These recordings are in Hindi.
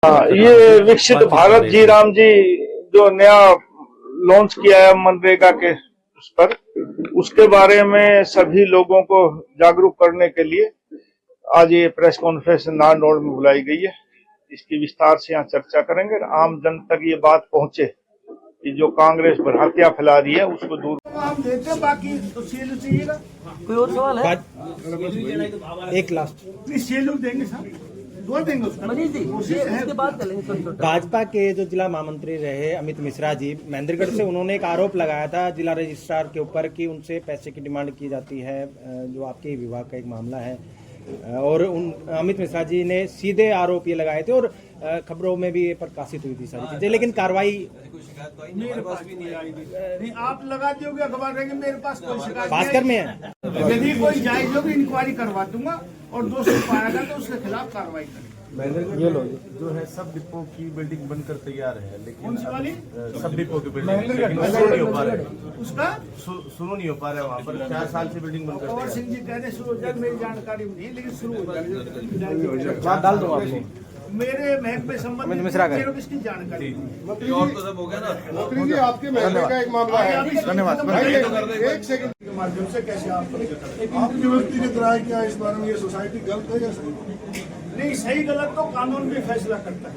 ये विकसित भारत जी राम जी जो नया लॉन्च किया है मनरेगा के उस पर, उसके बारे में सभी लोगों को जागरूक करने के लिए आज ये प्रेस कॉन्फ्रेंस नारनौल में बुलाई गई है। इसकी विस्तार से यहाँ चर्चा करेंगे और आम जन तक ये बात पहुंचे कि जो कांग्रेस भ्रांतियां फैला रही है उसको दूर। हम देते हैं, बाकी तो सेलू चाहिएगा। कोई और सवाल है? एक लास्ट नहीं, सेलू देंगे साहब, दो देंगे उसका। मनीष जी, उसके बाद चलेंगे। भाजपा के जो जिला महामंत्री रहे अमित मिश्रा जी महेंद्रगढ़ से, उन्होंने एक आरोप लगाया था जिला रजिस्ट्रार के ऊपर कि उनसे पैसे की डिमांड की जाती है, जो आपके विभाग का एक मामला है। और उन अमित मिश्रा जी ने सीधे आरोप ये लगाए थे और खबरों में भी ये प्रकाशित हुई थी सारी चीजें, लेकिन कार्रवाई मेरे पास भी नहीं आई। नहीं, आप लगा दोगे अखबार रहेंगे, मेरे पास कोई शिकायत भास्कर में है। यदि कोई जायज होगी इंक्वायरी करवा दूंगा और दोषी पाएगा तो उसके खिलाफ कार्रवाई करेंगे। ये लो जो है सब डिपो की बिल्डिंग बनकर तैयार है, लेकिन सब डिपो की बिल्डिंग शुरू नहीं हो पा रहा है। उसका शुरू नहीं हो पा रहा है, वहाँ पर 4 साल से बिल्डिंग बनकर और तैयार सिंह जी कहने शुरू हो जाए, मेरी जानकारी में नहीं, लेकिन शुरू हो जाएगा। डाल दूँ आपको मेरे महकमे संबंधित मिश्रा का इसकी जानकारी और तो सब हो गया ना। मंत्री जी, आपके महकमे का एक मामला है। धन्यवाद। एक सेकंड के माध्यम से कैसे आप आपकी व्यक्तिगत राय क्या इस बारे में? ये सोसाइटी गलत है या सही? नहीं, सही गलत तो कानून भी फैसला करता है,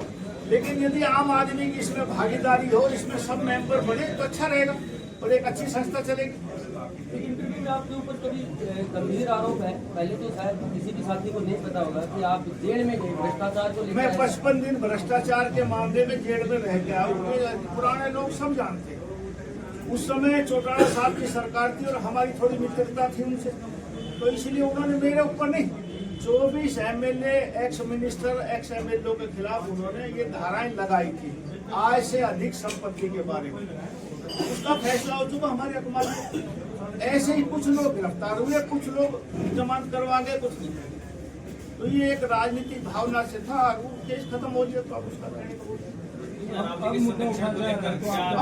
लेकिन यदि आम आदमी की इसमें भागीदारी हो, इसमें सब मेंबर बढ़े तो अच्छा रहेगा और एक अच्छी संस्था चलेगी। इंटरव्यू में आपके ऊपर कभी गंभीर आरोप है, पहले तो शायद किसी भी साथी को नहीं पता होगा कि आप जेल में गए भ्रष्टाचार को लेकर। मैं 55 दिन भ्रष्टाचार के मामले में जेल में रह गया, पुराने लोग सब जानते हैं। उस समय चौटाला साहब की सरकार थी और हमारी थोड़ी मित्रता थी उनसे, तो इसलिए उन्होंने मेरे ऊपर नहीं, 24 MLA ex minister x MLA के खिलाफ उन्होंने ये धाराएं लगाई थी आय से अधिक संपत्ति के बारे में। उसका फैसला हो चुका हमारे अखबार में। ऐसे ही कुछ लोग गिरफ्तार हुए, कुछ लोग जमानत करवा गए, कुछ नहीं। तो ये एक राजनीतिक भावना से था, वो केस खत्म हो गया तो अब उसका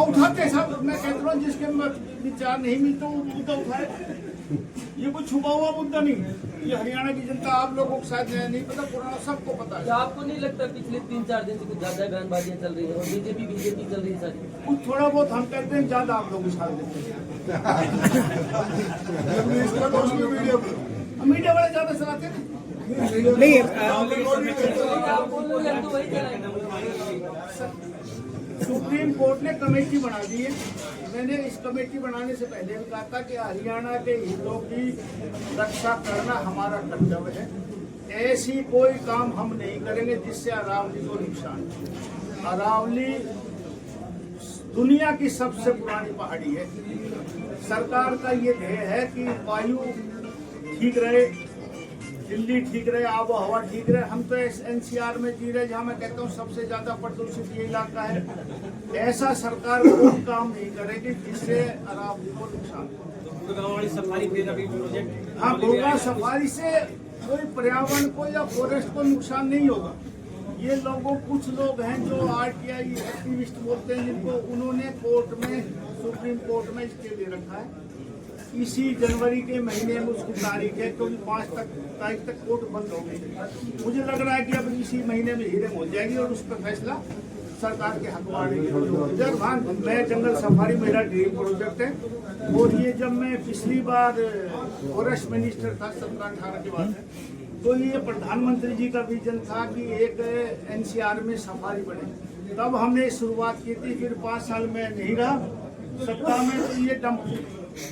उठाते सब। मैं कहता हूँ जिसके विचार नहीं मिलते वो मुद्दा उठाए। ये कोई छुपा हुआ मुद्दा नहीं, ये हरियाणा की जनता, आप लोगों को शायद नहीं पता, पुराना सबको पता है। आपको नहीं लगता पिछले 3-4 दिन से कुछ ज्यादा बयानबाजियां चल रही है और बीजेपी चल रही है सारी? कुछ थोड़ा बहुत हम कहते हैं, ज्यादा आप लोग उछाल देते हैं। मीडिया वाले ज्यादा चलाते हैं नहीं। आप बोल रहे हैं तो वही चलाएंगे। सुप्रीम कोर्ट ने कमेटी बना दी है। मैंने इस कमेटी बनाने से पहले भी कहा था कि हरियाणा के हितों की रक्षा करना हमारा कर्तव्य है। ऐसी कोई काम हम नहीं करेंगे जिससे अरावली को नुकसान हो। अरावली दुनिया की सबसे पुरानी पहाड़ी है। सरकार का ये ध्येय है कि वायु ठीक रहे, दिल्ली ठीक रहे, आबो हवा ठीक रहे। हम तो NCR में जी रहे, जहाँ मैं कहता हूँ सबसे ज्यादा प्रदूषित ये इलाका है। ऐसा सरकार कोई काम नहीं करेगी जिससे अरावली को नुकसान हो। हाँ, गुड़गांव सफारी से कोई पर्यावरण को या फॉरेस्ट को नुकसान नहीं होगा। ये लोगों, कुछ लोग हैं जो RTI एक्टिविस्ट बोलते हैं, जिनको उन्होंने कोर्ट में, सुप्रीम कोर्ट में स्टे दे रखा है। इसी जनवरी के महीने में उसकी तारीख है, क्योंकि 5 तारीख तक कोर्ट बंद हो गई। मुझे लग रहा है कि अब इसी महीने में हियरिंग हो जाएगी और उस पर फैसला सरकार के हक में। मैं जंगल सफारी मेरा ड्रीम प्रोजेक्ट है और ये जब मैं पिछली बार फॉरेस्ट मिनिस्टर था 17-18 के बाद, तो ये प्रधानमंत्री जी का विजन था कि एक NCR में सफारी बने। तब हमने शुरुआत की थी, फिर 5 साल में नहीं रहा सत्ता में, तो ये डंप।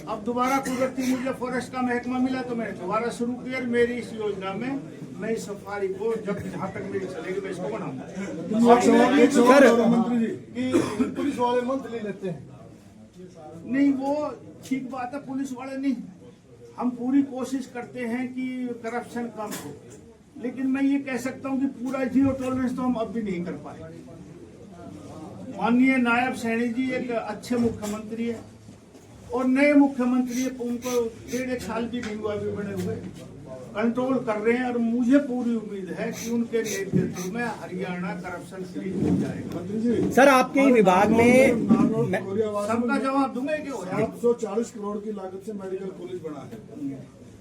अब दोबारा कुदरती मुझे फॉरेस्ट का महकमा मिला तो मैंने दोबारा शुरू किया। मेरी इस योजना में मैं इस सफारी को जब जहाँ तक मेरी चलेगी मैं इसको बनाऊंगा। मंत्री जी कि पुलिस वाले मंथली लेते हैं? नहीं, वो ठीक बात है, पुलिस वाले नहीं। हम पूरी कोशिश करते हैं कि करप्शन कम हो, लेकिन मैं ये कह सकता हूँ कि पूरा 0 टॉलरेंस तो हम अब भी नहीं कर पाए। माननीय नायब सैनी जी एक अच्छे मुख्यमंत्री है और नए मुख्यमंत्री, उनको 1.5 साल भी नहीं हुआ अभी बने हुए, कंट्रोल कर रहे हैं और मुझे पूरी उम्मीद है कि उनके नेतृत्व में हरियाणा करप्शन फ्री हो जाएगा। सर, आपके विभाग में सबका जवाब दूंगा कि 740 करोड़ की लागत से मेडिकल कॉलेज बना है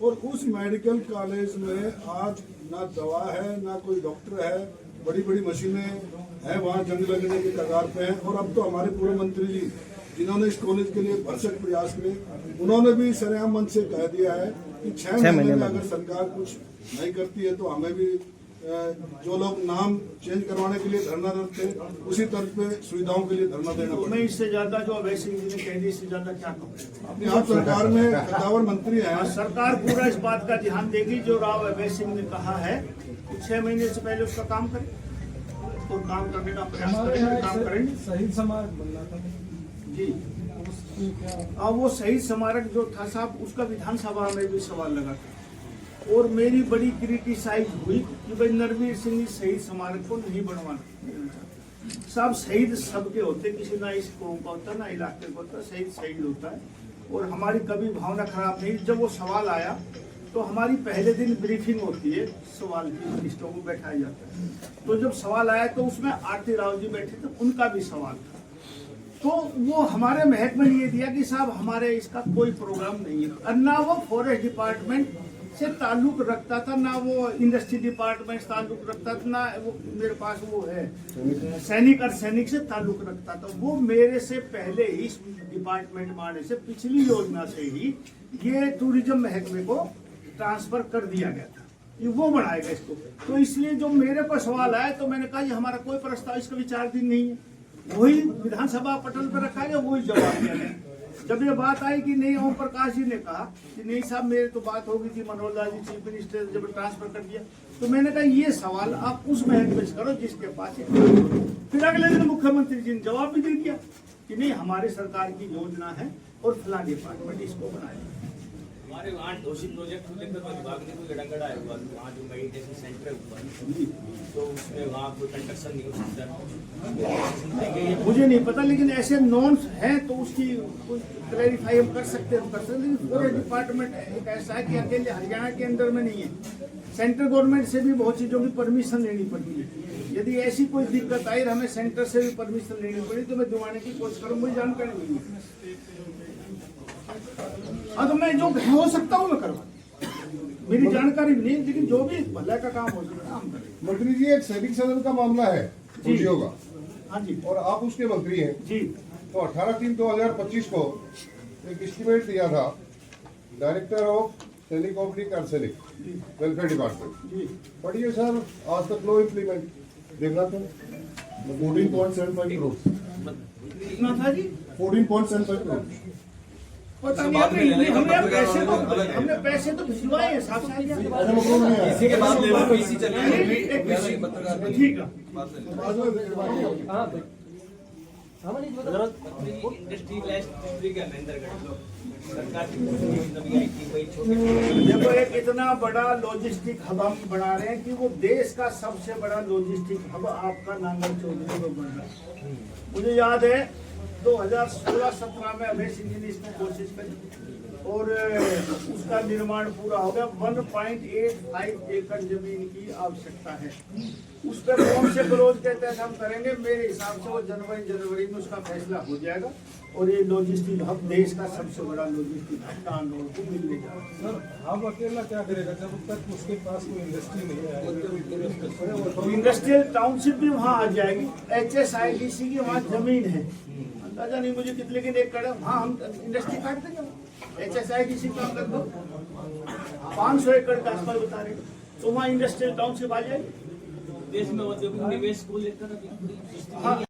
और उस मेडिकल कॉलेज में आज ना दवा है, ना कोई डॉक्टर है, बड़ी बड़ी मशीनें हैं, वहाँ जंग लगने की कगार पे हैं। और अब तो हमारे पूर्व मंत्री जी जिन्होंने इस कॉलेज के लिए भरसक प्रयास किए, उन्होंने भी सरेआम मन से कह दिया है कि 6 महीने में अगर सरकार कुछ नहीं करती है तो हमें भी जो लोग नाम चेंज करवाने के लिए धरना देते हैं उसी तर्ज पे सुविधाओं के लिए धरना देना मैं पड़ेगा। इससे ज्यादा जो अभय सिंह जी ने कह दी, इससे ज्यादा क्या कहूँ। अपनी आप सरकार में कद्दावर मंत्री हैं, सरकार पूरा इस बात का ध्यान देगी जो राव अभय सिंह ने कहा है कि 6 महीने से पहले उसका काम करें, तो काम करने का प्रयास करेंगे, काम करेंगे। शहीद समाज बनना था जी, अब वो शहीद स्मारक जो था साहब, उसका विधानसभा में भी सवाल लगा था और मेरी बड़ी क्रिटिसाइज हुई कि भाई नरवीर सिंह इस शहीद स्मारक को नहीं बनवाना। साहब शहीद सबके होते, किसी ना इस कौम का होता ना इलाके का होता, शहीद शहीद होता है। और हमारी कभी भावना खराब नहीं। जब वो सवाल आया तो हमारी पहले दिन ब्रीफिंग होती है, सवाल की लिस्टों को बैठाया जाता है। तो जब सवाल आया तो उसमें आरती राव जी बैठे थे, उनका भी सवाल था। तो वो हमारे महकमे ने ये दिया कि साहब हमारे इसका कोई प्रोग्राम नहीं है। और ना वो फॉरेस्ट डिपार्टमेंट से ताल्लुक रखता था, ना वो इंडस्ट्री डिपार्टमेंट से ताल्लुक रखता था, ना वो मेरे पास वो है सैनिक और सैनिक से ताल्लुक रखता था। वो मेरे से पहले ही इस डिपार्टमेंट में आने से पिछली योजना से ही ये टूरिज्म महकमे को ट्रांसफर कर दिया गया था, ये वो बढ़ाएगा इसको। तो इसलिए जो मेरे को सवाल आया तो मैंने कहा ये हमारा कोई प्रस्ताव इसका विचाराधीन नहीं है, वही विधानसभा पटल पर रखा गया, वही जवाब दिया गया। जब ये बात आई कि नहीं, ओम प्रकाश जी ने कहा कि नहीं साहब मेरे तो बात हो गई थी, मनोहर लाल जी चीफ मिनिस्टर जब ट्रांसफर कर दिया, तो मैंने कहा ये सवाल आप उस महकमे से करो जिसके पास। फिर अगले दिन मुख्यमंत्री जी ने जवाब भी दे दिया कि नहीं हमारी सरकार की योजना है और फला डिपार्टमेंट इसको बनाएगा। हमारे वहाँ दोषी प्रोजेक्ट को लेकर विभाग ने कोई गड़गड़ा है वहाँ जो मेडिटेशन सेंटर है ऊपर, तो उसमें वहाँ कोई कंस्ट्रक्शन नहीं हो सकता। मुझे नहीं पता, लेकिन ऐसे नॉर्म्स हैं तो उसकी क्लैरिफाई हम कर सकते हैं, लेकिन पूरे डिपार्टमेंट एक ऐसा है कि अकेले हरियाणा के अंदर में नहीं है, सेंट्रल गवर्नमेंट से भी बहुत चीजों की परमिशन लेनी पड़ती है। यदि ऐसी कोई दिक्कत आई, हमें सेंटर से भी परमिशन लेनी पड़ी तो मैं दिवाने की कोशिश करूँ, मुझे जानकारी नहीं है। हाँ तो मैं जो हो सकता हूँ मैं करवा, मेरी जानकारी नहीं, लेकिन जो भी भले का काम हो सकता है हम करेंगे। मंत्री जी एक सैनिक सदन का मामला है खुशियों का, हाँ जी, और आप उसके मंत्री हैं जी। तो 18/3/2025 को एक एस्टीमेट दिया था डायरेक्टर ऑफ सैनिक oblique arsenic welfare department, but ये सर आज तक नो इम्प्लीमेंट। देखना था 14.75 करोड़, कितना था जी? 14.75 करोड़। पता नहीं, हमने पैसे तो भिजवाए हैं साहब से। इसी के बाद इसी चलिए ठीक है। इंडस्ट्री का महेंद्रगढ़ सरकार की नवी आई थी, वही छोटे देखो एक इतना बड़ा लॉजिस्टिक हब हम बना रहे हैं कि वो देश का सबसे बड़ा लॉजिस्टिक हब आपका नांगल चौधरी में बन रहा है। मुझे याद है 2016-17 में अभय सिंह जी ने इसमें कोशिश करी और उसका निर्माण पूरा हो गया। 1.85 एकड़ जमीन की आवश्यकता है। उस पर कौन से क्लोज के तहत हम करेंगे, मेरे हिसाब से वो जनवरी में उसका फैसला हो जाएगा और ये लॉजिस्टिक हब देश का सबसे बड़ा लॉजिस्टिक हब टाउन को मिलने जा रहा है। सर अब अकेला क्या करेगा जब तक उसके पास कोई इंडस्ट्री नहीं है? तो इंडस्ट्रियल टाउनशिप भी वहाँ आ जाएगी, HSIDC की वहाँ जमीन है, अंदाजा नहीं मुझे कितने, लेकिन एक कड़े वहाँ हम इंडस्ट्री काट देंगे। HSIDC का कर दो 500 एकड़ का आसपास बता रहे, तो वहाँ इंडस्ट्रियल टाउनशिप आ जाएगी। देश में औद्योगिक निवेश को लेकर हाँ